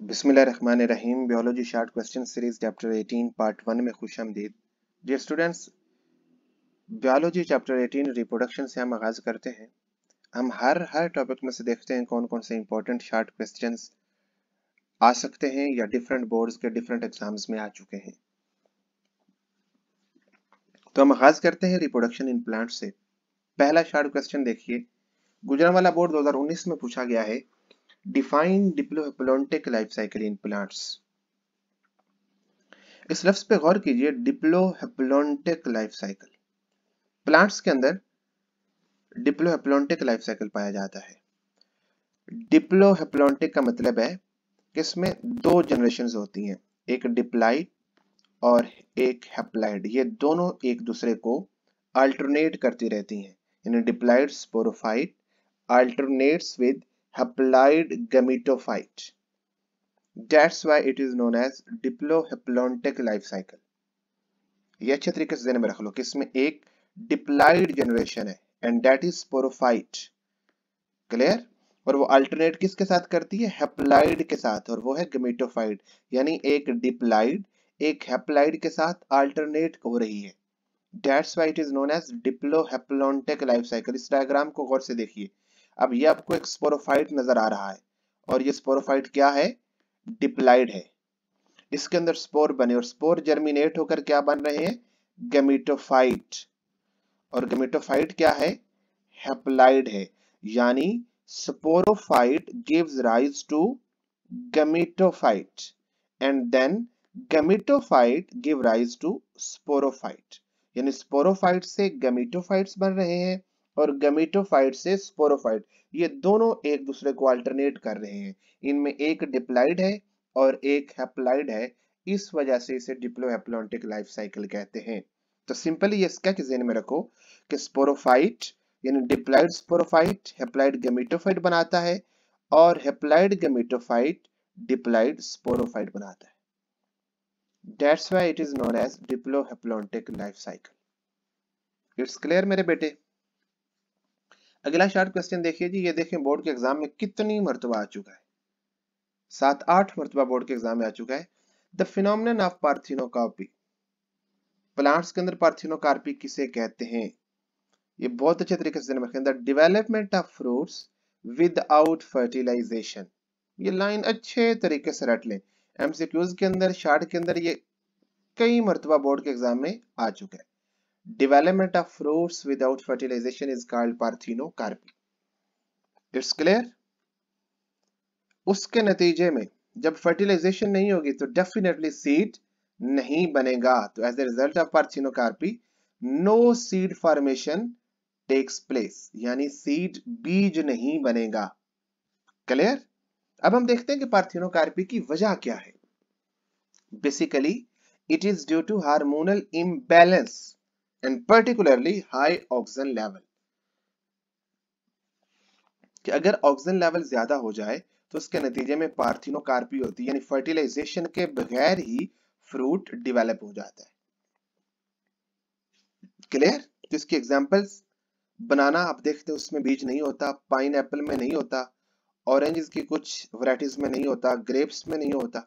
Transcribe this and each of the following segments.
बिस्मिल्लाहिर्रहमानिर्रहीम। Biology short question series chapter 18 part 1 में खुशामदीद। Dear students, biology chapter 18 reproduction से हम आगाज करते हैं। हम हर टॉपिक में से देखते हैं कौन कौन से इंपॉर्टेंट शॉर्ट क्वेश्चंस आ सकते हैं या डिफरेंट बोर्ड्स के डिफरेंट एग्जाम्स में आ चुके हैं। तो हम आगाज करते हैं रिप्रोडक्शन इन प्लांट से। पहला शॉर्ट क्वेश्चन देखिए, गुजरांवाला बोर्ड 2019 में पूछा गया है, define diplohaplontic life cycle in plants. इस लफ्ज पे गौर कीजिए, डिप्लोहेप्लोन्टिक लाइफ साइकिल। प्लांट्स के अंदर डिप्लोहेप्लोन्टिक लाइफ साइकिल पाया जाता है। डिप्लोहेप्लोन्टिक का मतलब है कि इसमें दो जनरेशंस होती हैं, एक डिप्लाइड और एक हैप्लाइड। ये दोनों एक दूसरे को अल्टरनेट करती रहती हैं, यानी diploid sporophyte alternates with haploid gametophyte. That's why it is known as diplohaplontic life cycle. ये अच्छे तरीके से ध्यान में रख लो कि इसमें एक डिप्लाइड जनरेशन है and that is sporophyte. Clear? और वो अल्टरनेट किसके साथ करती है? हैप्लाइड के साथ, और वो है गैमेटोफाइट। यानी एक डिप्लाइड एक हैप्लाइड के साथ अल्टरनेट हो रही है। That's why it is known as diplohaplontic life cycle. इस डायग्राम को गौर से देखिए। अब ये आपको एक स्पोरोफाइट नजर आ रहा है और ये स्पोरोफाइट क्या है? डिप्लाइड है। इसके अंदर स्पोर बने और स्पोर जर्मिनेट होकर क्या बन रहे हैं? गैमेटोफाइट। और गैमेटोफाइट क्या है? हैप्लाइड है। यानी sporophyte gives rise to gametophyte and then gametophyte give rise to sporophyte. यानी स्पोरोफाइट से गैमेटोफाइट्स बन रहे हैं और गैमेटोफाइट से स्पोरोफाइट। ये दोनों एक दूसरे को अल्टरनेट कर रहे हैं। इनमें एक डिप्लाइड है और एक हैप्लाइड है, इस वजह से इसे डिप्लोहेप्लोन्टिक लाइफ साइकिल कहते हैं। तो सिंपली ये स्केच ज़हन में रखो कि स्पोरोफाइट यानी डिप्लाइड स्पोरोफाइट हैप्लाइड गैमेटोफाइट बनाता है और हैप्लाइड गैमेटोफाइट डिप्लाइड स्पोरोफाइट बनाता है। That's why it is known as diplohaplontic life cycle. It's clear मेरे बेटे? अगला शॉर्ट क्वेश्चन देखिए जी। ये देखें बोर्ड के एग्जाम में कितनी मरतबा आ चुका है, 7-8 मरतबा बोर्ड के एग्जाम में आ चुका है। The phenomenon of parthenocarpy. Plants के अंदर पार्थिनोकार्पी किसे कहते हैं? ये बहुत अच्छे तरीके से रखें। The development of fruits without fertilization. ये लाइन अच्छे तरीके से रट लें। एमसीक्यूज के अंदर, शॉर्ट के अंदर ये कई मरतबा बोर्ड के एग्जाम में आ चुका है। Development of fruits without fertilization is called parthenocarpy. It's clear? उसके नतीजे में जब फर्टिलाइजेशन नहीं होगी तो डेफिनेटली सीड नहीं बनेगा। तो as a result of parthenocarpy no seed formation takes place, यानी सीड बीज नहीं बनेगा। क्लियर? अब हम देखते हैं कि पार्थिनोकार्पी की वजह क्या है। Basically it is due to hormonal imbalance and particularly high oxygen level. कि अगर ऑक्सीजन लेवल ज्यादा हो जाए तो उसके नतीजे में पार्थिनोकार्पी होती है, यानी फर्टिलाइजेशन के बगैर ही फ्रूट डेवलप हो जाता है। क्लियर? तो इसकी एग्जांपल्स, बनाना आप देखते हैं उसमें बीज नहीं होता, पाइन एप्पल में नहीं होता, ऑरेंज की कुछ वैरायटीज में नहीं होता, ग्रेप्स में नहीं होता।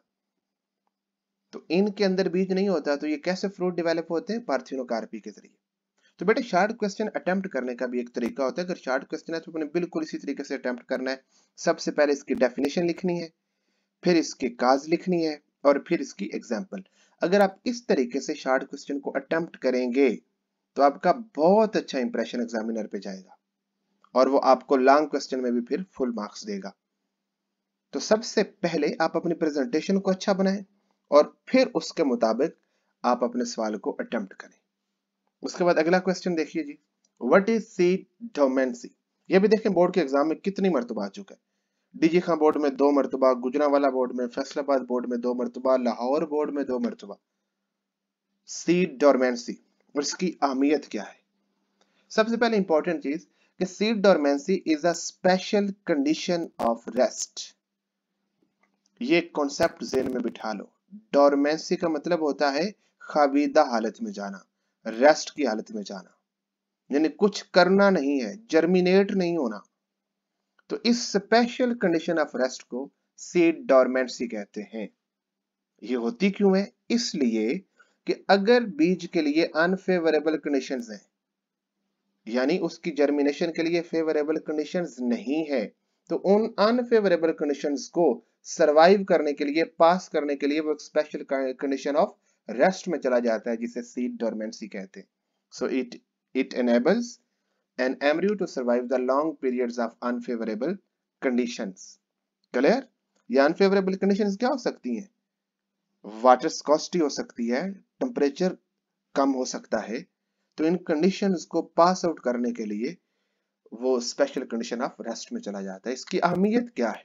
तो इनके अंदर बीज नहीं होता, तो ये कैसे फ्रूट डेवलप होते हैं? पार्थिनोकार्पी के जरिए। तो बेटे शॉर्ट क्वेश्चन अटेम्प्ट करने का भी एक तरीका होता है। अगर शॉर्ट क्वेश्चन है तो अपने बिल्कुल इसी तरीके से अटेम्प्ट करना है। सबसे पहले इसकी डेफिनेशन लिखनी है, फिर इसकी काज लिखनी है और फिर इसकी एग्जांपल। अगर आप इस तरीके से शॉर्ट क्वेश्चन को अटेम्प्ट करेंगे तो आपका बहुत अच्छा इंप्रेशन एग्जामिनर पे जाएगा और वो आपको लॉन्ग क्वेश्चन में भी फिर फुल मार्क्स देगा। तो सबसे पहले आप अपनी प्रेजेंटेशन को अच्छा बनाएं और फिर उसके मुताबिक आप अपने सवाल को अटेम्प्ट करें। उसके बाद अगला क्वेश्चन देखिए जी, व्हाट इज सीड डोमेंसी। ये भी देखें बोर्ड के एग्जाम में कितनी मरतबा आ चुका है। डीजी खां बोर्ड में 2 मरतबा, गुजरांवाला बोर्ड में, फैसलाबाद बोर्ड में 2 मरतबा, लाहौर बोर्ड में 2 मरतबा। सीड डोरमेंसी और इसकी अहमियत क्या है? सबसे पहले इंपॉर्टेंट चीज कि seed dormancy is a special condition of rest. ये कॉन्सेप्ट ज़हन में बिठा लो। डोरमेंसी का मतलब होता है खाबीदा हालत में जाना, रेस्ट की हालत में जाना, यानी कुछ करना नहीं है, जर्मिनेट नहीं होना। तो इस स्पेशल कंडीशन ऑफ रेस्ट को सीड डोरमेंसी कहते हैं। ये होती क्यों है? इसलिए कि अगर बीज के लिए अनफेवरेबल कंडीशंस हैं, यानी उसकी जर्मिनेशन के लिए फेवरेबल कंडीशंस नहीं है, तो उन अनफेवरेबल कंडीशंस को सरवाइव करने के लिए, पास करने के लिए वो एक स्पेशल कंडीशन ऑफ रेस्ट में चला जाता है, जिसे सीड डोरमेंसी कहते हैं। So it enables an embryo to survive the long periods of unfavorable conditions. Clear? ये अनफेवरेबल कंडीशंस क्या हो सकती हैं? वाटर स्कॉसिटी हो सकती है, टेम्परेचर कम हो सकता है। तो इन कंडीशंस को पास आउट करने के लिए वो स्पेशल कंडीशन ऑफ रेस्ट में चला जाता है। इसकी अहमियत क्या है?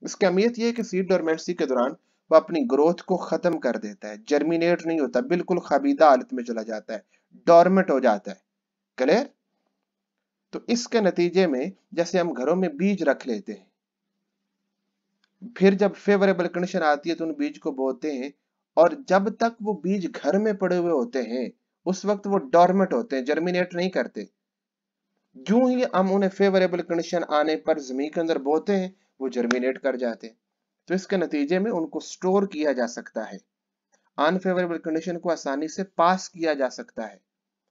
इसकी अहमियत ये है कि सीड डोरमेंसी के दौरान वो अपनी ग्रोथ को खत्म कर देता है, जर्मिनेट नहीं होता, बिल्कुल खाबीदा हालत में चला जाता है, डोरमेंट हो जाता है। क्लियर? तो इसके नतीजे में जैसे हम घरों में बीज रख लेते हैं, फिर जब फेवरेबल कंडीशन आती है तो उन बीज को बोते हैं, और जब तक वो बीज घर में पड़े हुए होते हैं उस वक्त वो डोरमेंट होते हैं, जर्मिनेट नहीं करते। यूं ही हम उन्हें फेवरेबल कंडीशन आने पर जमीन के अंदर बोते हैं, वो जर्मिनेट कर जाते हैं। तो इसके नतीजे में उनको स्टोर किया जा सकता है, अनफेवरेबल कंडीशन को आसानी से पास किया जा सकता है।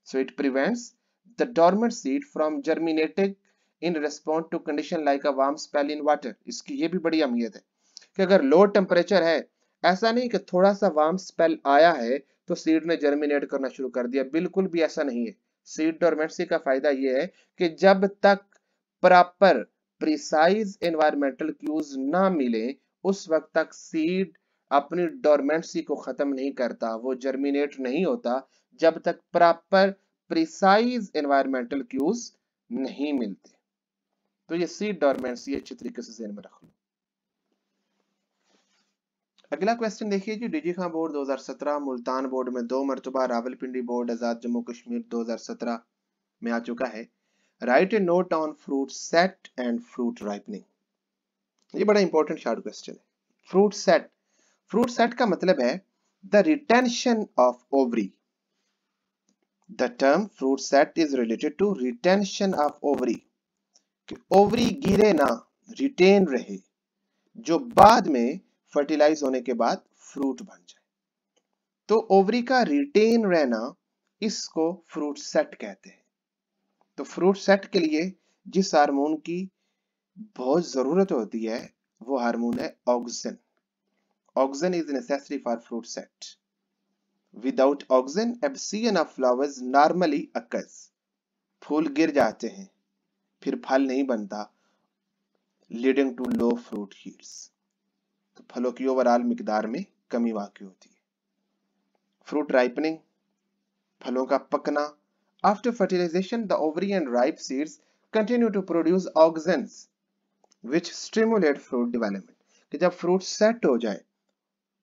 So it prevents the dormant seed from germinating in response to condition like a warm spell in water. इसकी ये भी बड़ी अहमियत है कि अगर लो टेम्परेचर है, ऐसा नहीं कि थोड़ा सा वार्म स्पेल आया है तो सीड ने जर्मिनेट करना शुरू कर दिया, बिल्कुल भी ऐसा नहीं है। सीड डोरमेंसी का फायदा यह है कि जब तक प्रॉपर प्रिसाइज एनवायरमेंटल क्यूज ना मिले उस वक्त तक सीड अपनी डोरमेंसी को खत्म नहीं करता, वो जर्मिनेट नहीं होता जब तक प्रॉपर प्रिसाइज एनवायरमेंटल क्यूज नहीं मिलते। तो ये सीड डोरमेंसी अच्छी तरीके से ध्यान में रख लो। अगला क्वेश्चन देखिए जी, DG Khan board 2017, Multan board में 2 मरतबा, रावलपिंडी बोर्ड आजाद जम्मू कश्मीर 2017 में आ चुका है। Write a note on fruit set and fruit ripening. ये बड़ा इंपॉर्टेंट शॉर्ट क्वेश्चन है। फ्रूट सेट का मतलब है the retention of ovary. The term fruit set is related to retention of ovary, कि ओवरी गिरे ना, रिटेन रहे, जो बाद में फर्टिलाइज होने के बाद फ्रूट बन जाए। तो ओवरी का रिटेन रहना, इसको फ्रूट सेट कहते हैं। तो फ्रूट सेट के लिए जिस हार्मोन की बहुत जरूरत होती है वो हार्मोन है auxin. Auxin is necessary for fruit set. Without auxin abscission of flowers normally occurs. फूल गिर जाते हैं, फिर फल नहीं बनता, leading to low fruit yields. तो फलों की ओवरऑल मिकदार में कमी वाक़ई होती है। फ्रूट राइपनिंग, फलों का पकना। After fertilization the ovary and ripe seeds continue to produce auxins which stimulate fruit development. कि जब फ्रूट सेट हो जाए,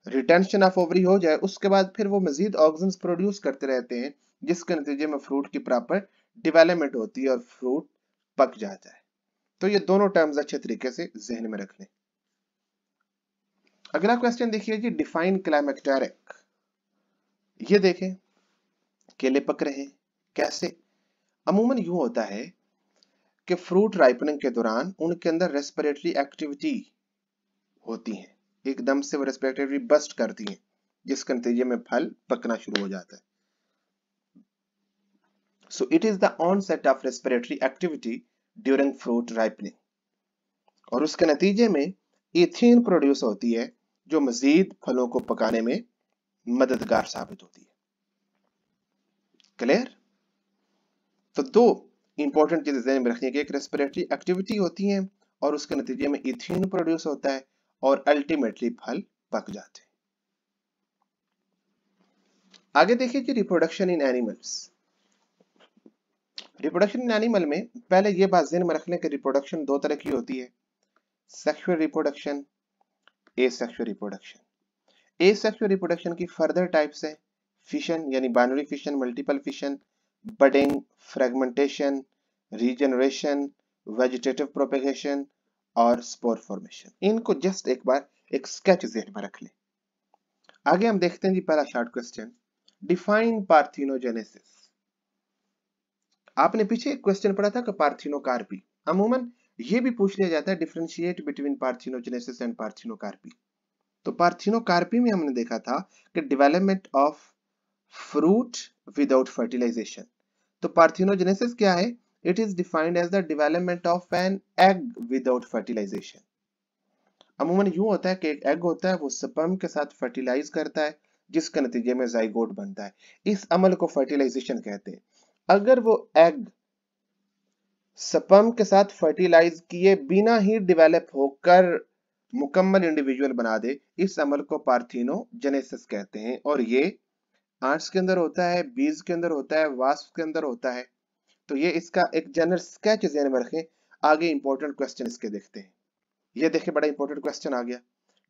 रिटेंशन ऑफ ओवरी हो जाए, उसके बाद फिर वो मजीद ऑक्सिन्स प्रोड्यूस करते रहते हैं, जिसके नतीजे में फ्रूट की प्रॉपर डेवलपमेंट होती है और फ्रूट पक जाता है। तो ये दोनों टर्म्स अच्छे तरीके से जहन में रख लें। अगला क्वेश्चन देखिए जी, डिफाइन क्लाइमेक्टेरिक। ये देखें, केले पक रहे हैं, कैसे? अमूमन यूं होता है कि फ्रूट राइपनिंग के दौरान उनके अंदर रेस्पिरेटरी एक्टिविटी होती है, एकदम से वो रेस्पिरेटरी बस्ट करती हैं, जिसके नतीजे में फल पकना शुरू हो जाता है। So it is the onset of respiratory activity during fruit ripening, और उसके नतीजे में इथीन प्रोड्यूस होती है जो मजीद फलों को पकाने में मददगार साबित होती है। क्लियर? तो दो इंपॉर्टेंट चीजें ध्यान में रखनी है कि एक रेस्पिरेटरी एक्टिविटी होती है और उसके नतीजे में इथीन प्रोड्यूस होता है और अल्टीमेटली फल पक जाते हैं। आगे देखिए कि reproduction in animals. Reproduction in animal में पहले ये बात ध्यान में रख लें कि रिप्रोडक्शन दो तरह की होती है, sexual reproduction, asexual reproduction. Asexual reproduction की फर्दर टाइप्स है फिशन यानी binary fission, multiple fission, budding, fragmentation, regeneration, vegetative propagation और स्पोर फॉर्मेशन। इनको जस्ट एक बार एक स्केच ज़हन में रख लें। आगे हम देखते हैं जी पहला शॉर्ट क्वेश्चन, डिफाइन पार्थिनोजेनेसिस। आपने पीछे एक क्वेश्चन पढ़ा था कि पार्थिनोकार्पी। अमूमन ये भी पूछ लिया जाता है differentiate between parthenogenesis and parthenocarpy. तो पार्थिनोकार्पी में हमने देखा था कि development of fruit without fertilization. तो पार्थिनोजेनेसिस क्या है? It is defined as the development of an egg without fertilization. अमूमन यूं होता है कि एक एग होता है, वो स्पर्म के साथ फर्टिलाइज करता है, जिसके नतीजे में जाइगोट बनता है। इस अमल को फर्टिलाइजेशन कहते हैं। अगर वो एग स्पर्म के साथ फर्टिलाइज किए बिना ही डेवलप होकर मुकम्मल इंडिविजुअल बना दे, इस अमल को पार्थिनोजेनेसिस कहते हैं। और ये आंट्स के अंदर होता है, बीज के अंदर होता है, वास्प के अंदर होता है। तो ये इसका एक जनरल स्केच ध्यान में रखें। आगे इंपॉर्टेंट क्वेश्चन इसके देखते हैं। ये देखिए, बड़ा इंपॉर्टेंट क्वेश्चन आ गया,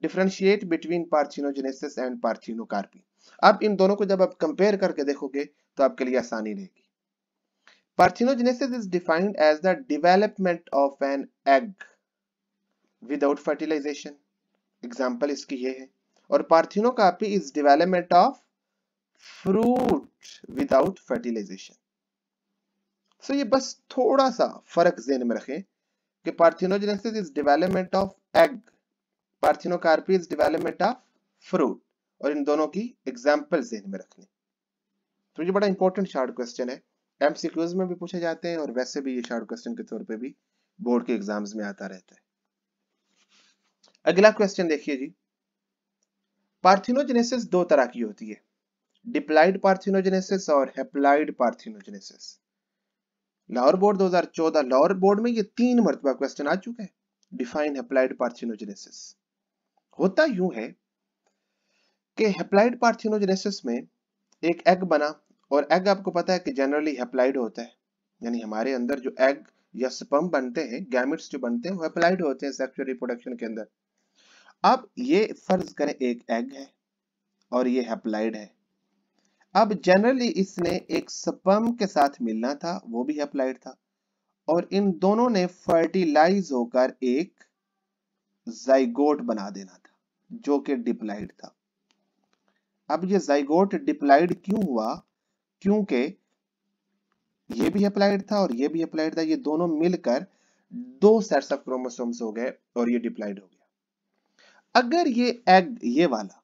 differentiate between parthenogenesis and parthenocarpy. अब इन दोनों को जब आप कंपेयर करके देखोगे तो आपके लिए आसानी रहेगी। Parthenogenesis is defined as the development of an egg without fertilization. Example इसकी ये है। और parthenocarpy is development of fruit without fertilization. So ये बस थोड़ा सा फर्क ज़हन में रखें कि parthenogenesis is development of egg, parthenocarpy is development of fruit, और इन दोनों की एग्जाम्पल ज़हन में रखनी। तो ये बड़ा इंपॉर्टेंट शार्ट क्वेश्चन है, एमसीक्यूज में भी पूछे जाते हैं और वैसे भी ये शार्ट क्वेश्चन के तौर पे भी बोर्ड के एग्जाम्स में आता रहता है। अगला क्वेश्चन देखिए जी, पार्थिनोजेनेसिस दो तरह की होती है, डिप्लाइड पार्थिनोजेनेसिस और haploid parthenogenesis. Lahore board 2014 Lahore board में ये 3 मरतबा क्वेश्चन आ चुका है। Define haploid parthenogenesis. होता यूं है कि हैप्लाइड पार्थिनोजेनेसिस में एक एग बना, और एग आपको पता है कि जनरली हैप्लाइड होता है, यानी हमारे अंदर जो एग या स्पर्म बनते हैं, गैमेट्स जो बनते हैं, वो हैप्लाइड होते हैं सेक्सुअल रिप्रोडक्शन के अंदर। अब ये फर्ज करें एक एग है और ये हैप्लाइड है। अब जनरली इसने एक स्पर्म के साथ मिलना था, वो भी हैप्लाइड था, और इन दोनों ने फर्टिलाइज होकर एक जाइगोट बना देना था जो कि डिप्लाइड था। अब ये जाइगोट डिप्लाइड क्यों हुआ? क्योंकि ये भी अप्लाइड था और ये भी अप्लाइड था, ये दोनों मिलकर 2 सेट्स ऑफ क्रोमोसोम्स हो गए और ये डिप्लाइड हो गया। अगर ये एग, ये वाला,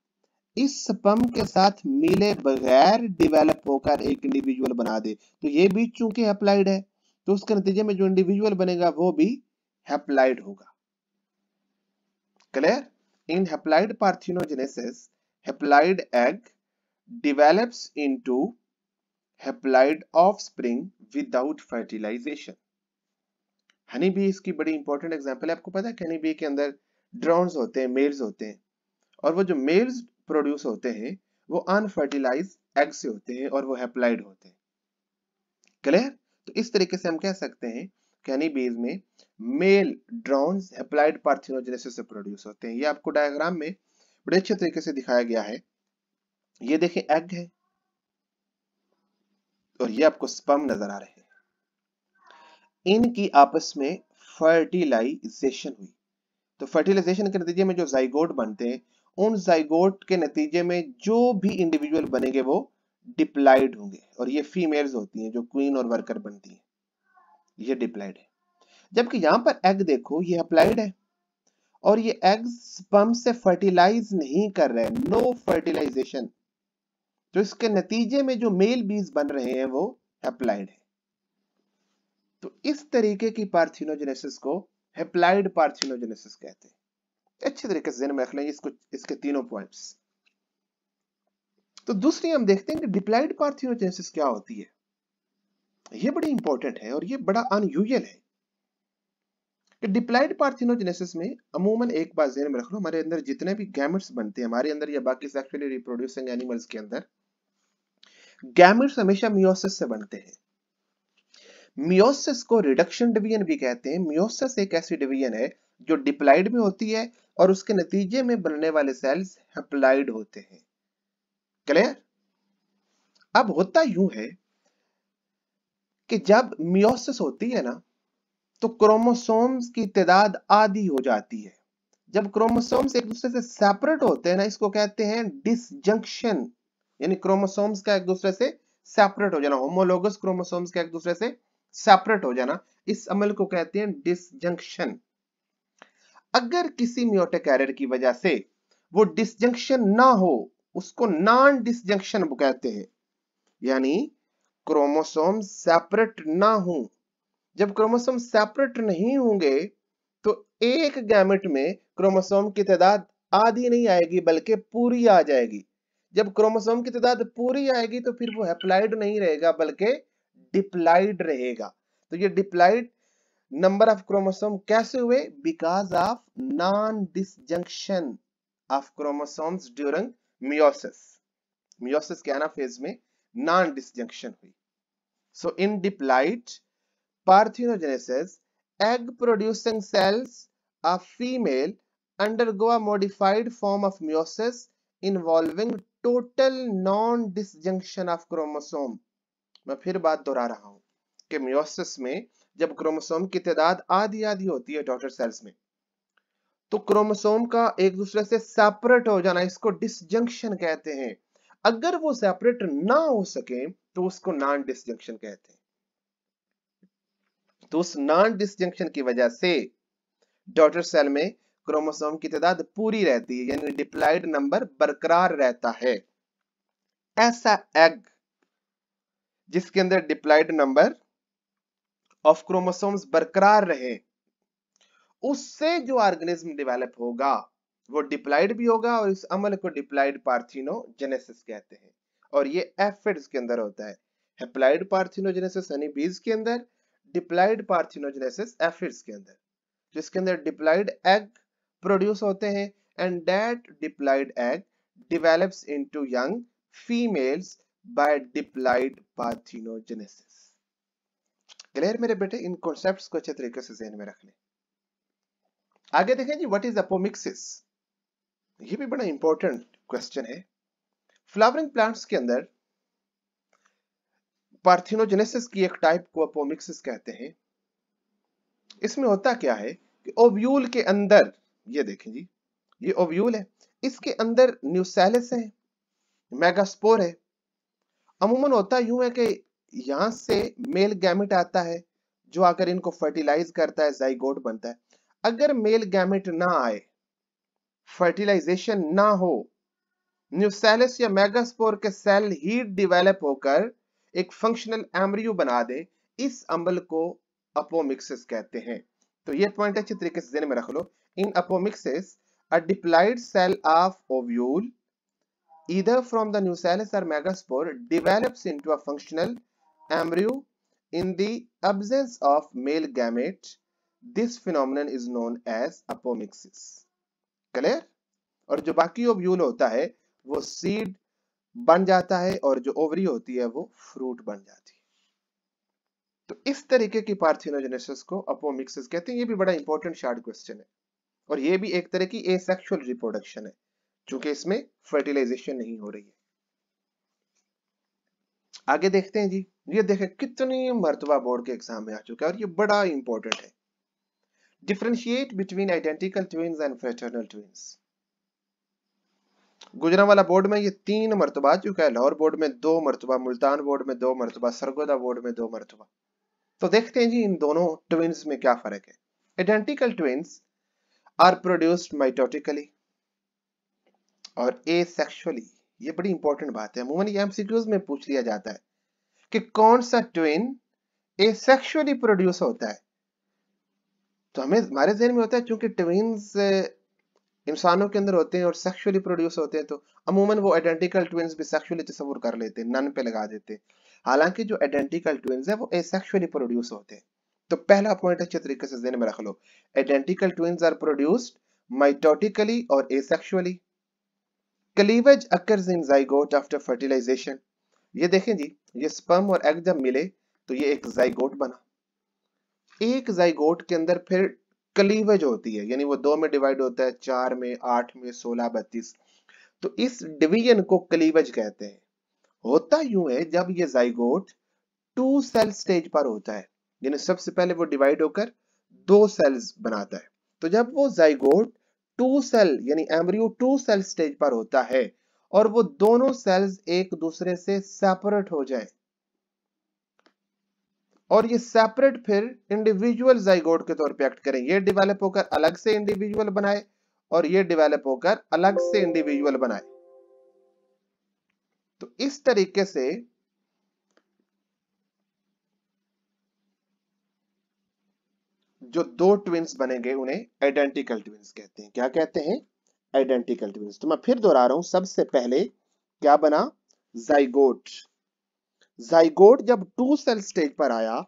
इस स्पर्म के साथ मिले बगैर डेवलप होकर एक इंडिविजुअल बना दे, तो ये भी चूंकि हैप्लाइड है, तो उसके नतीजे में जो इंडिविजुअल बनेगा वो भी हैप्लाइड होगा। Clear? In haploid parthenogenesis, haploid egg develops into haploid offspring without fertilization. Honey bee इसकी बड़ी इंपॉर्टेंट एग्जांपल है। आपको पता है कि हनी बी के अंदर ड्रोन्स होते हैं, मेल्स होते हैं, और वो जो मेल्स प्रोड्यूस होते हैं वो अनफर्टिलाइज एग से होते हैं और वो हैप्लाइड होते हैं। क्लियर? तो इस तरीके से हम कह सकते हैं कि हनी बीज में मेल ड्रोन्स हैप्लाइड पार्थिनोजेनेसिस से प्रोड्यूस होते हैं। ये आपको डायग्राम में बड़े अच्छे तरीके से दिखाया गया है। ये देखें, एग है और ये आपको स्पर्म नजर आ रहे हैं। इनकी आपस में फर्टिलाइजेशन हुई, तो फर्टिलाइजेशन के नतीजे में जो जाइगोट बनते हैं, उन जाइगोट के नतीजे में जो भी इंडिविजुअल बनेंगे वो डिप्लाइड होंगे, और ये फीमेल्स होती हैं जो क्वीन और वर्कर बनती हैं, ये डिप्लाइड है। जबकि यहां पर एग देखो, ये अप्लाइड है और ये एग स्पर्म से फर्टिलाइज नहीं कर रहे, नो फर्टिलाइजेशन, तो इसके नतीजे में जो मेल बीज बन रहे हैं वो हैप्लाइड है। तो इस तरीके की पार्थिनोजेनेसिस को हैप्लाइड पार्थिनोजेनेसिस कहते हैं। अच्छे तरीके से ध्यान में रख लेंगे इसको, इसके तीनों पॉइंट्स। तो दूसरी हम देखते हैं कि डिप्लाइड पार्थिनोजेनेसिस क्या होती है। ये बड़ी इंपॉर्टेंट है और ये बड़ा अनयूजुअल है कि डिप्लाइड पार्थिनोजेनेसिस में अमूमन एक बात ध्यान में रख लो, हमारे अंदर जितने भी गैमेट्स बनते हैं, हमारे अंदर या बाकी सेक्सुअली रिप्रोड्यूसिंग एनिमल्स के अंदर, गैमेट्स हमेशा मियोसिस से बनते हैं। मियोसिस को रिडक्शन डिवीजन भी कहते हैं। मियोसिस एक ऐसी डिवीजन है जो डिप्लाइड में होती है और उसके नतीजे में बनने वाले सेल्स हैप्लाइड होते हैं। क्लियर? अब होता यूं है कि जब मियोसिस होती है ना, तो क्रोमोसोम्स की तादाद आधी हो जाती है। जब क्रोमोसोम्स एक दूसरे से सेपरेट होते हैं ना, इसको कहते हैं डिसजंक्शन, यानी क्रोमोसोम्स का एक दूसरे से सेपरेट हो जाना, होमोलोगस क्रोमोसोम्स का एक दूसरे से सेपरेट हो जाना, इस अमल को कहते हैं डिसजंक्शन। अगर किसी मियोटिक एरर की वजह से वो डिसजंक्शन ना हो, उसको नॉन डिसजंक्शन कहते हैं, यानी क्रोमोसोम सेपरेट ना हो। जब क्रोमोसोम सेपरेट नहीं होंगे तो एक गैमेट में क्रोमोसोम की तादाद आधी नहीं आएगी बल्कि पूरी आ जाएगी। जब क्रोमोसोम की तादाद पूरी आएगी तो फिर वो हैप्लॉइड नहीं रहेगा बल्कि डिप्लॉइड रहेगा। तो ये डिप्लॉइड नंबर ऑफ क्रोमोसोम कैसे हुए? Because of non disjunction of chromosomes during meiosis. Meiosis के एनाफेज में नॉन डिसजंक्शन हुई। सो इन diploid parthenogenesis, egg producing cells of female undergo a modified form of meiosis involving total non disjunction of chromosome। मैं फिर बात दोहरा रहा हूं कि मियोसिस में जब क्रोमोसोम की तादाद आधी आधी होती है डॉटर सेल्स में, तो क्रोमोसोम का एक दूसरे से सेपरेट हो जाना, इसको डिसजंक्शन कहते हैं। अगर वो सेपरेट ना हो सके तो उसको नॉन डिसजंक्शन कहते हैं। तो उस नॉन डिसजंक्शन की वजह से डॉटर सेल में क्रोमोसोम की तादाद पूरी रहती है, यानी डिप्लॉइड नंबर बरकरार रहता है। ऐसा एग जिसके अंदर डिप्लॉइड नंबर ऑफ क्रोमोसोम्स बरकरार रहे, उससे जो ऑर्गेनिज्म डेवलप होगा वो डिप्लॉइड भी होगा, और इस अमल को डिप्लॉइड पार्थिनोजेनेसिस कहते हैं। और ये एफिड्स के अंदर होता है। हैप्लॉइड पार्थिनोजेनेसिस हनी बीज के अंदर, डिप्लॉइड पार्थिनोजेनेसिस एफिड्स के अंदर, जिसके अंदर डिप्लॉइड एग प्रोड्यूस होते हैं, and that diploid egg develops into young females by diploid parthenogenesis. Clear मेरे बेटे? इन कॉन्सेप्ट्स को अच्छे तरीके से ध्यान में रख लें। आगे देखें जी, व्हाट इज अपोमिक्सिस? ये भी बड़ा इंपॉर्टेंट क्वेश्चन है। फ्लावरिंग प्लांट्स के अंदर पार्थिनोजेनेसिस की एक टाइप को अपोमिक्सिस कहते हैं। इसमें होता क्या है कि ओव्यूल के अंदर, ये देखें जी, ये ओव्यूल है, इसके अंदर न्यूसेलस है, मेगास्पोर है। अमूमन होता यूं है कि यहां से मेल गैमेट आता है जो आकर इनको फर्टिलाइज करता है, जाइगोट बनता है। अगर मेल गैमेट ना आए, फर्टिलाइजेशन ना हो, न्यूसेलस या मेगास्पोर के सेल ही डेवलप होकर एक फंक्शनल एम्ब्रियो बना दे, इस अमल को अपोमिक्सिस कहते हैं। तो ये पॉइंट अच्छी तरीके से ध्यान में रख लो। In apomixis a diploid cell of ovule either from the nucellus or megaspore develops into a functional embryo in the absence of male gamete. This phenomenon is known as apomixis. Clear? और जो बाकी ovule होता है वो seed बन जाता है, और जो ओवरी होती है वो फ्रूट बन जाती है। तो इस तरीके की पार्थिनोजेनेसिस को अपोमिक्सिस कहते हैं। ये भी बड़ा इंपॉर्टेंट शार्ट क्वेश्चन है, और ये भी एक तरह की एसेक्सुअल रिप्रोडक्शन है, क्योंकि इसमें फर्टिलाइजेशन नहीं हो रही है। आगे देखते हैं जी, ये देखें कितनी मर्तबा बोर्ड के एग्जाम में आ चुका है, और ये बड़ा इंपॉर्टेंट है। Differentiate between identical twins and fraternal twins. Gujranwala board में ये 3 मर्तबा आ चुका है, लाहौर बोर्ड में 2 मर्तबा, मुल्तान बोर्ड में 2 मर्तबा, सरगोदा बोर्ड में 2 मर्तबा। तो देखते हैं जी इन दोनों ट्विन्स में क्या फर्क है। Identical twins are produced mitotically और एसेक्सुअली। ये बड़ी इंपॉर्टेंट बात है, अमूमन ये एमसीक्यूज में पूछ लिया जाता है कि कौन सा ट्विन एसेक्सुअली प्रोड्यूस होता है। तो हमें हमारे ज़हन में होता है क्योंकि ट्विन्स इंसानों के अंदर होते हैं और सेक्सुअली प्रोड्यूस होते हैं, तो अमूमन वो आइडेंटिकल ट्विन्स भी सेक्सुअली तस्वुर कर लेते हैं, नन पे लगा देते हैं। हालांकि जो आइडेंटिकल ट्विन्स है वो एसेक्सुअली प्रोड्यूस होते हैं। तो पहला पॉइंट अच्छे तरीके से ज़हन में रख लो, identical twins are produced mitotically और asexually. Cleavage occurs in zygote after fertilization. ये देखें जी, ये स्पर्म और एग जब मिले तो ये एक जाइगोट बना। एक जाइगोट के अंदर फिर क्लीवेज होती है, यानी वो 2 में डिवाइड होता है, 4 में, 8 में, 16, 32। तो इस डिवीजन को क्लीवेज कहते हैं। होता यूं है, जब ये जाइगोट 2 सेल स्टेज पर होता है, यानी सबसे पहले वो डिवाइड होकर 2 सेल्स बनाता है। तो जब वो जाइगोट 2 सेल यानी एम्ब्रियो 2 सेल स्टेज पर होता है और वो दोनों सेल्स एक दूसरे से सेपरेट हो जाए और ये सेपरेट फिर इंडिविजुअल जाइगोट के तौर पे एक्ट करें। ये डेवलप होकर अलग से इंडिविजुअल बनाए और ये डेवलप होकर अलग से इंडिविजुअल बनाए। तो इस तरीके से जो दो ट्विंस बनेंगे उन्हें आइडेंटिकल ट्विंस कहते हैं। क्या कहते हैं? Identical twins. तो मैं फिर दोहरा रहा हूं, सबसे पहले क्या बना? जाइगोट। जाइगोट जब टू सेल स्टेज पर आया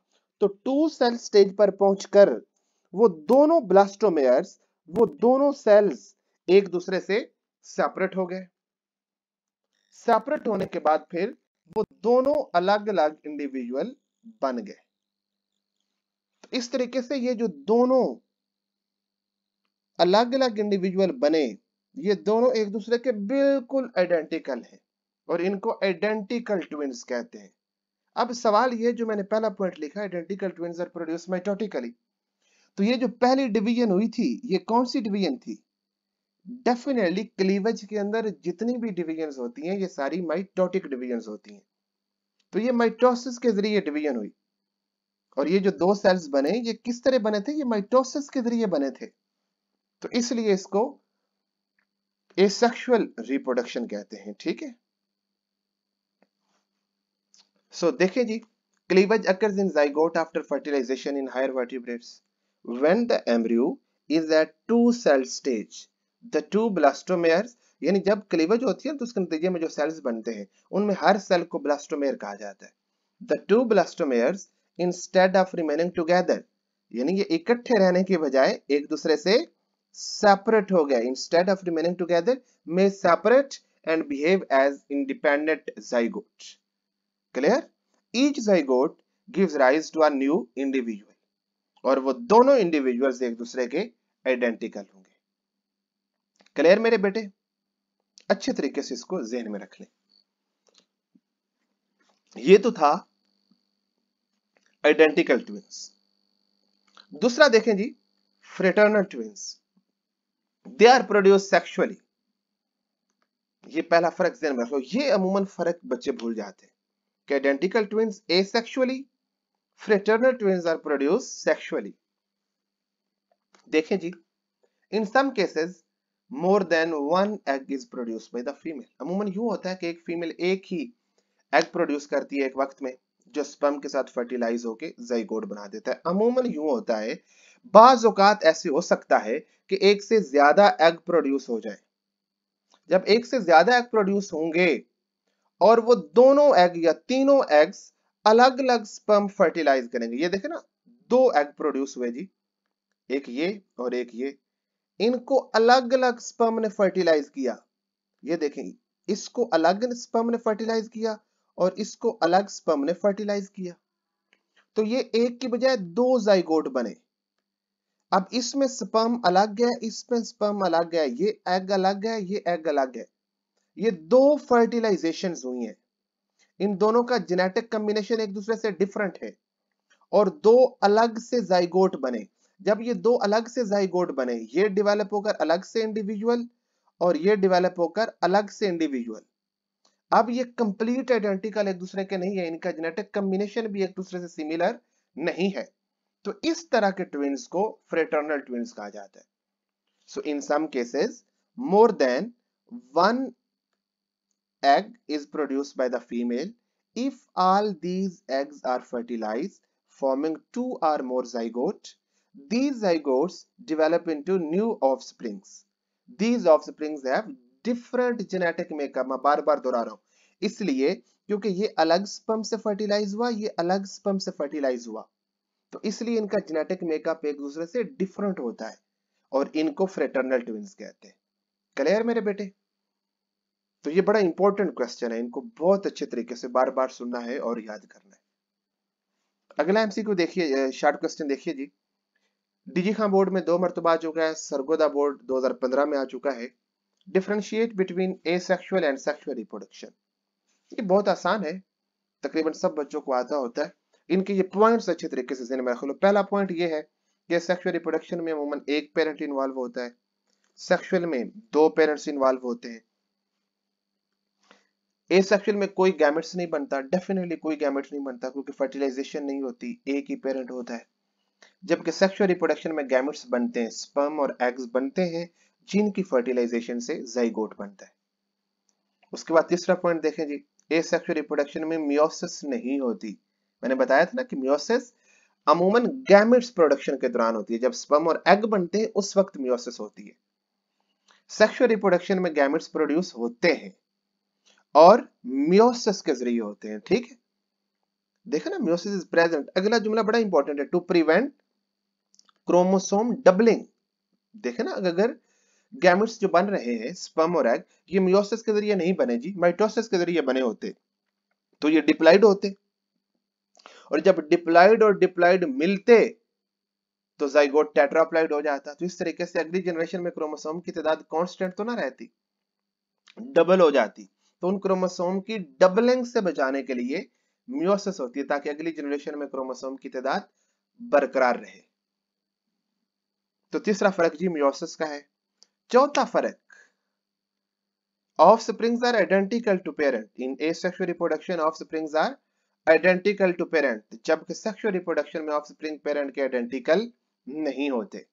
तो टू सेल स्टेज पर पहुंचकर वो दोनों ब्लास्टोमेयर्स, वो दोनों सेल्स एक दूसरे से सेपरेट हो गए। सेपरेट होने के बाद फिर वो दोनों अलग अलग इंडिविजुअल बन गए। तो इस तरीके से ये जो दोनों अलग अलग इंडिविजुअल बने, ये दोनों एक दूसरे के बिल्कुल आइडेंटिकल हैं और इनको आइडेंटिकल ट्विंस कहते हैं। अब सवाल ये जो मैंने पहला पॉइंट लिखा, identical twins are produced mitotically, तो ये जो पहली डिवीजन हुई थी ये कौन सी डिवीजन थी? डेफिनेटली क्लीवेज के अंदर जितनी भी डिवीजन्स होती हैं ये सारी माइटोटिक डिवीजन्स होती हैं। तो ये माइटोसिस के जरिए डिवीजन हुई और ये जो दो सेल्स बने ये किस तरह बने थे? ये माइटोसिस के जरिए बने थे। तो इसलिए इसको एसेक्सुअल रिप्रोडक्शन कहते हैं। ठीक है, सो देखें जी, cleavage occurs in zygote after fertilization in higher vertebrates. When the embryo is at two cell stage, the two blastomeres, यानी जब क्लीवेज होती है तो उसके नतीजे में जो सेल्स बनते हैं उनमें हर सेल को ब्लास्टोमेयर कहा जाता है। The two blastomeres instead of remaining together, यानी ये इकट्ठे रहने की बजाय एक दूसरे से सेपरेट हो गए। Instead of remaining together may separate and behave as independent zygote. Clear? Each zygote gives rise to a new individual और वो दोनों इंडिविजुअल्स एक दूसरे के आइडेंटिकल होंगे। क्लियर मेरे बेटे? अच्छे तरीके से इसको ज़हन में रख लें। ये तो था आइडेंटिकल ट्विंस। दूसरा देखें जी, fraternal twins. They are produce sexually. ये पहला फर्क ध्यान में रखो, ये अमूमन फर्क बच्चे भूल जाते हैं कि identical twins asexually, fraternal twins are produce sexually. देखें जी, in some cases more than one egg is produced by the female. अमूमन यूं होता है कि एक फीमेल एक ही एग प्रोड्यूस करती है एक वक्त में, जो स्पर्म के साथ फर्टिलाइज होके जाइगोट बना देता है। अमूमन यूं होता है, बाज औकात ऐसे हो सकता है कि एक से ज्यादा एग प्रोड्यूस हो जाए। जब एक से ज्यादा एग प्रोड्यूस होंगे और वो दोनों एग या तीनों एग्स अलग अलग स्पर्म फर्टिलाइज करेंगे। ये देखे ना, दो एग प्रोड्यूस हुए जी, एक ये और एक ये, इनको अलग अलग स्पर्म ने फर्टिलाइज किया। ये देखें, इसको अलग स्पर्म ने फर्टिलाइज किया और इसको अलग स्पर्म ने फर्टिलाइज किया। तो ये एक की बजाय दो जाइगोट बने। अब इसमें स्पर्म अलग है, इसमें स्पर्म अलग है, ये एग अलग है, ये एग अलग है। ये दो फर्टिलाइजेशंस हुई हैं। इन दोनों का जेनेटिक कॉम्बिनेशन एक दूसरे से डिफरेंट है और दो अलग से जाइगोट बने। जब ये दो अलग से जाइगोट बने, ये डेवलप होकर अलग से इंडिविजुअल और ये डेवलप होकर अलग से इंडिविजुअल। अब ये कंप्लीट आइडेंटिकल एक दूसरे के नहीं है, इनका जेनेटिक कॉम्बिनेशन भी एक दूसरे से सिमिलर नहीं है। तो इस तरह के ट्विंस को फ्रेटर्नल ट्विंस कहा जाता है। So in some cases more than one egg is produced by the female if all these eggs are fertilized, forming two or more zygotes. These zygotes develop into new offsprings. These offsprings have different genetic makeup. मैं बार बार दोहरा रहा हूं, इसलिए क्योंकि ये अलग sperm से fertilise हुआ, ये अलग स्पर्म से फर्टिलाइज हुआ, तो इसलिए इनका जेनेटिक मेकअप एक दूसरे से डिफरेंट होता है और इनको फ्रेटर्नल ट्विंस कहते हैं। क्लियर मेरे बेटे? तो ये बड़ा इंपॉर्टेंट क्वेश्चन है, इनको बहुत अच्छे तरीके से बार बार सुनना है और याद करना है। अगला एमसीक्यू देखिए, शॉर्ट क्वेश्चन देखिए जी। डीजी खां बोर्ड में 2 मरतबा आ चुका है, सरगोदा बोर्ड 2015 में आ चुका है। Differentiate between asexual and sexual reproduction. ये बहुत आसान है, तकरीबन सब बच्चों को आता होता है। इनके ये पॉइंट्स अच्छे तरीके से ध्यान में रख लो। पहला पॉइंट ये है कि सेक्सुअल रिप्रोडक्शन में अमूमन एक पेरेंट इन्वॉल्व होता है, सेक्सुअल में 2 पेरेंट्स इन्वॉल्व होते हैं। एसेक्सुअल में कोई गैमेट्स नहीं बनता, डेफिनेटली कोई गैमेट्स नहीं बनता क्योंकि फर्टिलाइजेशन नहीं होती, एक ही पेरेंट होता है। जबकि सेक्सुअल रिप्रोडक्शन में गैमेट्स बनते हैं, स्पर्म और एग्स बनते हैं जिनकी फर्टिलाइजेशन से जाइगोट बनता है। उसके बाद तीसरा पॉइंट देखें जी, एसेक्सुअल रिप्रोडक्शन में मियोसिस नहीं होती। मैंने बताया था ना कि मियोसिस अमूमन गैमेट्स प्रोडक्शन के दौरान होती है, जब स्पर्म और एग बनते हैं उस वक्त मियोसिस होती है। सेक्सुअल रिप्रोडक्शन में गैमेट्स प्रोड्यूस होते हैं और मियोसिस के जरिए होते हैं, ठीक है। देखा ना, मियोसिस इज प्रेजेंट। अगला जुमला बड़ा इंपॉर्टेंट है, टू प्रिवेंट क्रोमोसोम डबलिंग। देखे ना, अगर गैमेट्स जो बन रहे हैं स्पर्म और एग, ये मियोसिस के जरिए नहीं बने जी, माइटोसिस के जरिए बने होते, तो ये डिप्लॉइड होते, और जब डिप्लॉइड और डिप्लॉइड मिलते तो जाइगोट टेट्राप्लॉइड हो जाता। तो इस तरीके से अगली जनरेशन में क्रोमोसोम की तादाद कांस्टेंट तो ना रहती, डबल हो जाती। तो उन क्रोमोसोम की डबलिंग से बचाने के लिए मियोसिस होती है, ताकि अगली जनरेशन में क्रोमोसोम की तादाद बरकरार रहे। तो तीसरा फर्क जी मियोसिस का है। चौथा फर्क, offsprings are identical to parent. In asexual reproduction, offsprings are identical to parent, जबकि sexual reproduction में offspring parent के identical नहीं होते,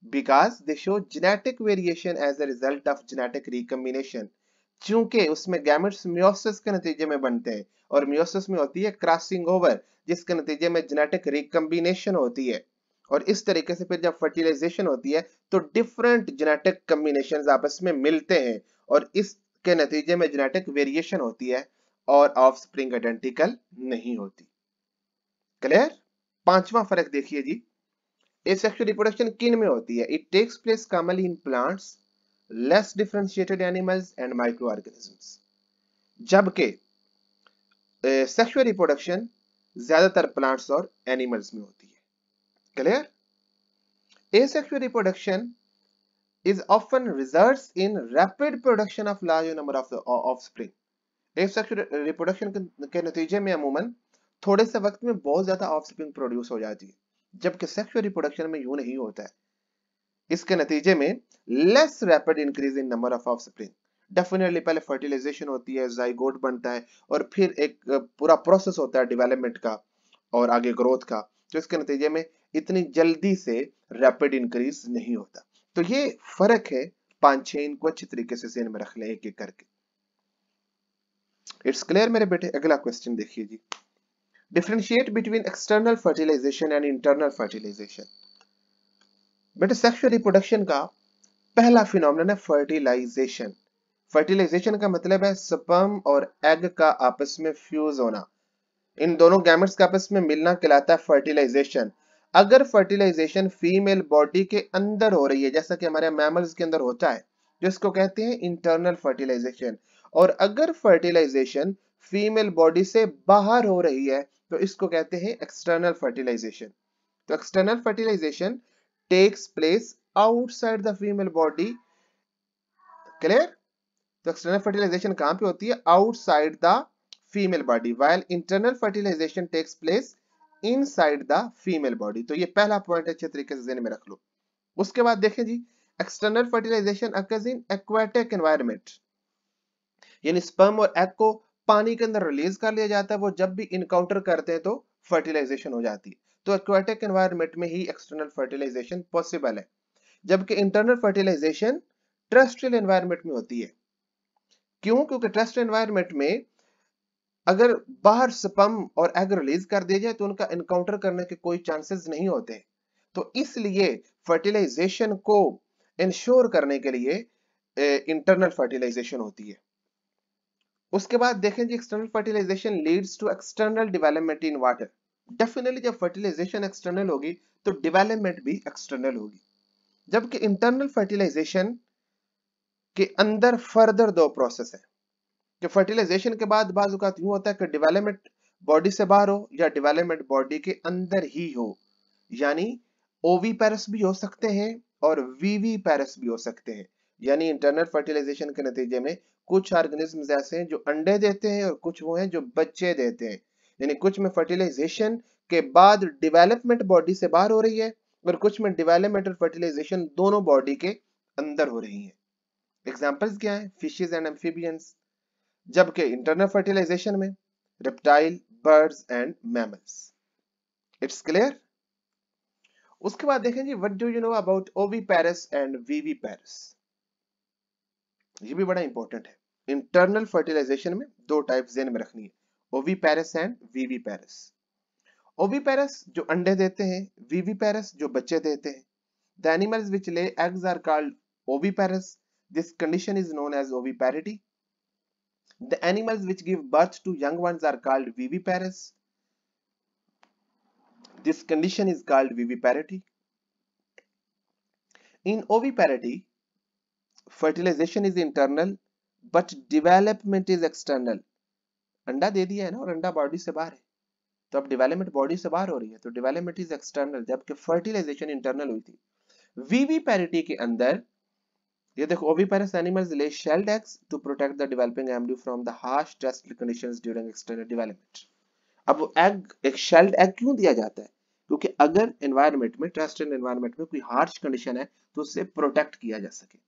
because they show genetic variation as a result of genetic recombination. चूंकि उसमें गैमेट्स मियोसिस के नतीजे में बनते हैं और मियोसिस में होती है क्रॉसिंग ओवर, जिसके नतीजे में जेनेटिक रिकम्बिनेशन होती है, और इस तरीके से फिर जब फर्टिलाइजेशन होती है तो डिफरेंट जेनेटिक कॉम्बिनेशंस आपस में मिलते हैं और इसके नतीजे में जेनेटिक वेरिएशन होती है और ऑफस्प्रिंग आइडेंटिकल नहीं होती। क्लियर? पांचवा फर्क देखिए जी, एसेक्सुअल रिप्रोडक्शन किन में होती है? It takes place commonly in plants, less differentiated animals and micro organisms. जबकि सेक्सुअल रिप्रोडक्शन ज्यादातर प्लांट्स और एनिमल्स में होती है। Clear? Asexual reproduction is often results in rapid production of large number of the offspring. Asexual reproduction के नतीजे में अमूमन थोड़े से वक्त में बहुत ज्यादा ऑफस्प्रिंग प्रोड्यूस हो जाती है, जबकि सेक्सुअल रिप्रोडक्शन में यूं नहीं होता है। इसके नतीजे में less rapid increase in number of offspring. Definitely पहले फर्टिलाइजेशन होती है, जाइगोट बनता है, और फिर एक पूरा प्रोसेस होता है डेवलपमेंट का और आगे ग्रोथ का, तो इसके नतीजे में इतनी जल्दी से रैपिड इंक्रीज नहीं होता। तो ये फर्क है 5-6, इनको अच्छी तरीके से ध्यान में रख लें एक एक करके। इट्स क्लियर मेरे बेटे? अगला क्वेश्चन देखिए जी, differentiate between external fertilization and internal fertilization. बेटे सेक्सुअल रिप्रोडक्शन का पहला फिनोमेनन है फर्टिलाइजेशन। फर्टिलाइजेशन का मतलब है स्पर्म और एग का आपस में फ्यूज होना, इन दोनों गैमेट्स का आपस में मिलना कहलाता है फर्टिलाइजेशन। अगर फर्टिलाइजेशन फीमेल बॉडी के अंदर हो रही है, जैसा कि हमारे मैमल्स के अंदर होता है, जिसको कहते हैं इंटरनल फर्टिलाइजेशन, और अगर फर्टिलाइजेशन फीमेल बॉडी से बाहर हो रही है तो इसको कहते हैं एक्सटर्नल फर्टिलाइजेशन। तो external fertilization takes place outside the female body. Clear? तो एक्सटर्नल फर्टिलाइजेशन कहां पे होती है? Outside the female body, while internal fertilization takes place inside the female body। तो ये पहला पॉइंट अच्छे तरीके से ध्यान में रख लो। उसके बाद देखें जी, external fertilization occurs in aquatic environment, यानी स्पर्म और एग को पानी के अंदर रिलीज कर लिया जाता है, वो जब भी इनकाउंटर करते हैं तो फर्टिलाइजेशन हो जाती है। तो एक्वाटिक एनवायरनमेंट में ही एक्सटर्नल फर्टिलाइजेशन पॉसिबल है, जबकि इंटरनल फर्टिलाइजेशन टेरेस्ट्रियल एनवायरनमेंट में होती है। क्यों? क्योंकि टेरेस्ट्रियल एनवायरनमेंट में अगर बाहर स्पर्म और एग रिलीज कर दिया जाए तो उनका एनकाउंटर करने के कोई चांसेस नहीं होते, तो इसलिए फर्टिलाइजेशन को इंश्योर करने के लिए इंटरनल फर्टिलाइजेशन होती है। उसके बाद देखें जी, external fertilization leads to external development in water. Definitely जब फर्टिलाइजेशन एक्सटर्नल होगी तो डेवलपमेंट भी एक्सटर्नल होगी, जबकि इंटरनल फर्टिलाइजेशन के अंदर फर्दर दो प्रोसेस है कि फर्टिलाइजेशन के बाद बाज़ औक़ात यूं होता है कि डेवलपमेंट बॉडी से बाहर हो या डेवलपमेंट बॉडी के अंदर ही हो, यानी ओवीपेरस भी हो सकते हैं और वीवीपेरस भी हो सकते हैं। यानी इंटरनल फर्टिलाइजेशन के नतीजे में कुछ ऑर्गेनिज्म्स ऐसे हैं जो अंडे देते हैं और कुछ वो हैं जो बच्चे देते हैं, यानी कुछ में फर्टिलाइजेशन के बाद डेवलपमेंट बॉडी से बाहर हो रही है और कुछ में डेवलपमेंट और फर्टिलाइजेशन दोनों बॉडी के अंदर हो रही है। एग्जांपल्स क्या है? फिशेस एंड एम्फीबियंस, जबकि इंटरनल फर्टिलाइजेशन में reptile, birds and mammals. It's clear. उसके बाद देखें जी, what do you know about oviparous and viviparous. ये भी बड़ा इंपॉर्टेंट है। इंटरनल फर्टिलाइजेशन में दो टाइप ध्यान में रखनी है, ओविपेरस एंड विविपेरस। ओविपेरस जो अंडे देते हैं, विविपेरस जो बच्चे देते हैं। The animals which lay eggs are called oviparous. This condition is known as oviparity. The animals which give birth to young ones are called viviparous. This condition is called viviparity. In oviparity, fertilization is internal but development is external. अंडा दे दिया है ना, और अंडा body से बाहर है, तो अब डेवलपमेंट बॉडी से बाहर हो रही है, तो डेवलपमेंट इज एक्सटर्नल, जबकि फर्टिलाइजेशन इंटरनल हुई थी। विविपैरिटी के अंदर ये देखो, oviparous animals lay shelled eggs to protect the developing embryo from the harsh test conditions during external development. अब वो एग, एक शेल्ड एग क्यों दिया जाता है? क्योंकि अगर एनवायरनमेंट में, टेरेस्ट्रियल एनवायरनमेंट में कोई हार्श कंडीशन है तो उससे प्रोटेक्ट किया जा सके।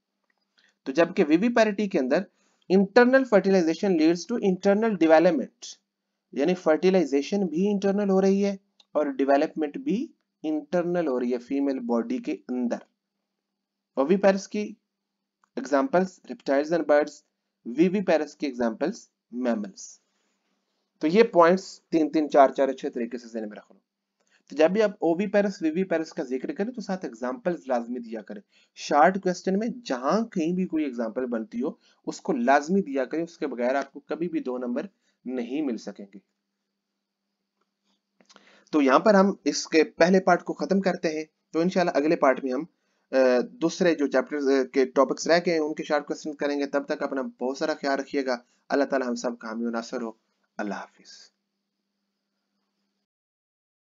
तो जबकि विविपैरिटी के अंदर internal fertilization leads to internal development, यानी फर्टिलाइजेशन भी इंटरनल हो रही है और डेवलपमेंट भी इंटरनल हो रही है फीमेल बॉडी के अंदर। ओविपेरस की examples reptiles and birds, viviparous की एग्जांपल्स मैमल्स। तो ये पॉइंट्स 3 3 4 4 अच्छे तरीके से ध्यान में रख लो। तो जब भी आप ओविपेरस विविपेरस का जिक्र करें तो साथ एग्जांपल्स लाजमी दिया करें। शॉर्ट क्वेश्चन में जहां कहीं भी कोई एग्जांपल बनती हो उसको लाजमी दिया करें, उसके बगैर आपको कभी भी 2 नंबर नहीं मिल सकेंगे। तो यहां पर हम इसके पहले पार्ट को खत्म करते हैं। तो इंशाल्लाह अगले पार्ट में हम दूसरे जो चैप्टर के टॉपिक्स रह गए उनके शॉर्ट क्वेश्चन करेंगे। तब तक अपना बहुत सारा ख्याल रखिएगा। अल्लाह ताला हम सब का हामी और नासर हो। अल्लाह हाफिज।